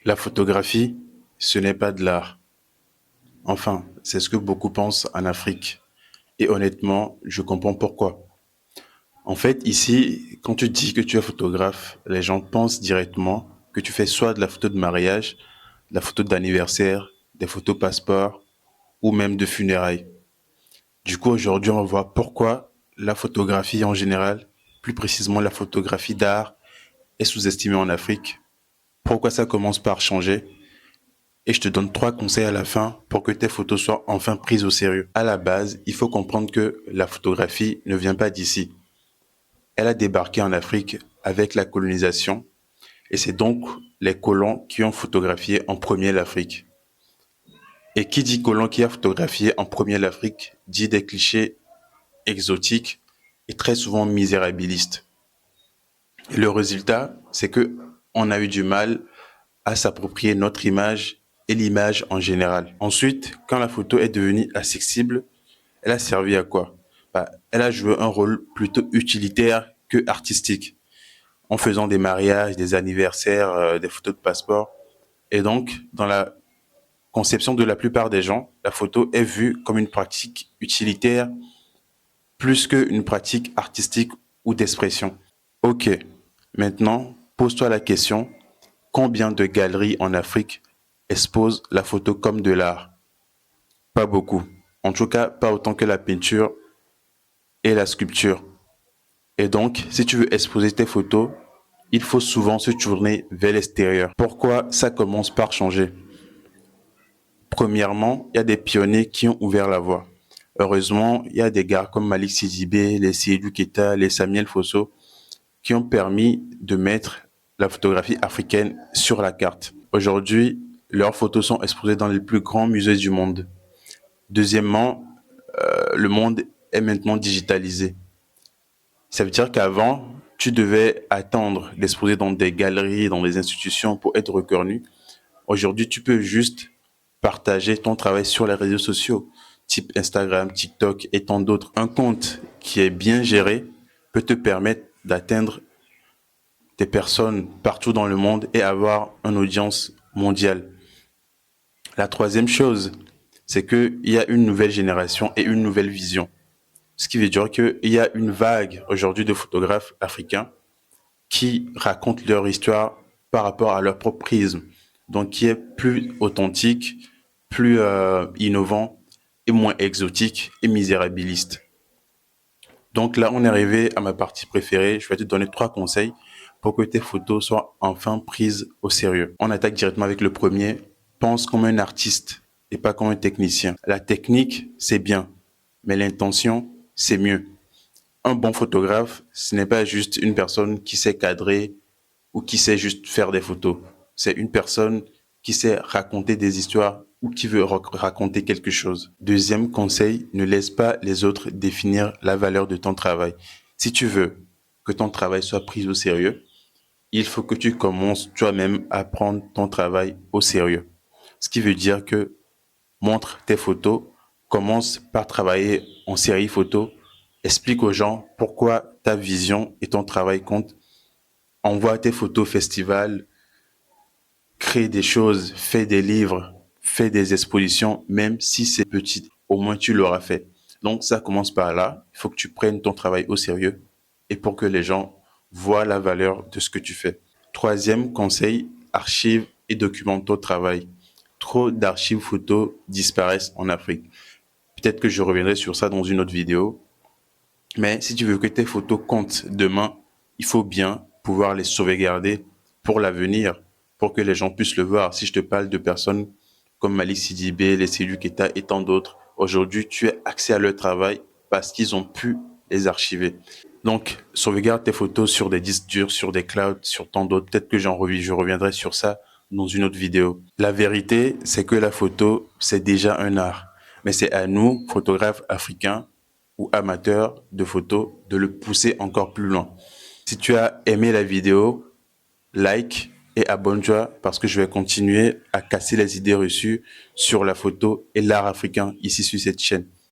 La photographie, ce n'est pas de l'art. Enfin, c'est ce que beaucoup pensent en Afrique. Et honnêtement, je comprends pourquoi. En fait, ici, quand tu dis que tu es photographe, les gens pensent directement que tu fais soit de la photo de mariage, de la photo d'anniversaire, des photos passeport ou même de funérailles. Du coup, aujourd'hui, on va voir pourquoi la photographie en général, plus précisément la photographie d'art, est sous-estimée en Afrique. Pourquoi ça commence par changer et je te donne 3 conseils à la fin pour que tes photos soient enfin prises au sérieux. À la base, il faut comprendre que la photographie ne vient pas d'ici. Elle a débarqué en Afrique avec la colonisation et c'est donc les colons qui ont photographié en premier l'Afrique. Et qui dit colon qui a photographié en premier l'Afrique dit des clichés exotiques et très souvent misérabilistes. Et le résultat, c'est que on a eu du mal à s'approprier notre image et l'image en général. Ensuite, quand la photo est devenue accessible, elle a servi à quoi? Elle a joué un rôle plutôt utilitaire que artistique, en faisant des mariages, des anniversaires, des photos de passeport. Et donc, dans la conception de la plupart des gens, la photo est vue comme une pratique utilitaire plus qu'une pratique artistique ou d'expression. Ok, maintenant, pose-toi la question, combien de galeries en Afrique exposent la photo comme de l'art? Pas beaucoup. En tout cas, pas autant que la peinture et la sculpture. Et donc, si tu veux exposer tes photos, il faut souvent se tourner vers l'extérieur. Pourquoi ça commence par changer? Premièrement, il y a des pionniers qui ont ouvert la voie. Heureusement, il y a des gars comme Malik Sidibé, les Seydou Keita, les Samuel Fosso qui ont permis de mettre la photographie africaine sur la carte. Aujourd'hui, leurs photos sont exposées dans les plus grands musées du monde. Deuxièmement, le monde est maintenant digitalisé. Ça veut dire qu'avant, tu devais attendre d'exposer dans des galeries, dans des institutions pour être reconnu. Aujourd'hui, tu peux juste partager ton travail sur les réseaux sociaux, type Instagram, TikTok et tant d'autres. Un compte qui est bien géré peut te permettre d'atteindre des personnes partout dans le monde et avoir une audience mondiale. La troisième chose, c'est qu'il y a une nouvelle génération et une nouvelle vision. Ce qui veut dire qu'il y a une vague aujourd'hui de photographes africains qui racontent leur histoire par rapport à leur propre prisme. Donc, qui est plus authentique, plus innovant et moins exotique et misérabiliste. Donc là, on est arrivé à ma partie préférée. Je vais te donner 3 conseils pour que tes photos soient enfin prises au sérieux. On attaque directement avec le premier. Pense comme un artiste et pas comme un technicien. La technique, c'est bien, mais l'intention, c'est mieux. Un bon photographe, ce n'est pas juste une personne qui sait cadrer ou qui sait juste faire des photos. C'est une personne qui sait raconter des histoires ou qui veut raconter quelque chose. Deuxième conseil, ne laisse pas les autres définir la valeur de ton travail. Si tu veux que ton travail soit pris au sérieux, il faut que tu commences toi-même à prendre ton travail au sérieux. Ce qui veut dire que montre tes photos, commence par travailler en série photo, explique aux gens pourquoi ta vision et ton travail comptent, envoie tes photos au festival, crée des choses, fais des livres, fais des expositions, même si c'est petit, au moins tu l'auras fait. Donc ça commence par là, il faut que tu prennes ton travail au sérieux et pour que les gens voient la valeur de ce que tu fais. Troisième conseil, archive et documente ton travail. Trop d'archives photos disparaissent en Afrique. Peut-être que je reviendrai sur ça dans une autre vidéo. Mais si tu veux que tes photos comptent demain, il faut bien pouvoir les sauvegarder pour l'avenir, pour que les gens puissent le voir. Si je te parle de personnes comme Malik Sidibé, les Seydou Keita et tant d'autres, aujourd'hui, tu as accès à leur travail parce qu'ils ont pu les archiver. Donc, sauvegarde tes photos sur des disques durs, sur des clouds, sur tant d'autres. Peut-être que je reviendrai sur ça dans une autre vidéo. La vérité, c'est que la photo, c'est déjà un art. Mais c'est à nous, photographes africains, ou amateur de photos de le pousser encore plus loin. Si tu as aimé la vidéo, like et abonne-toi parce que je vais continuer à casser les idées reçues sur la photo et l'art africain ici sur cette chaîne.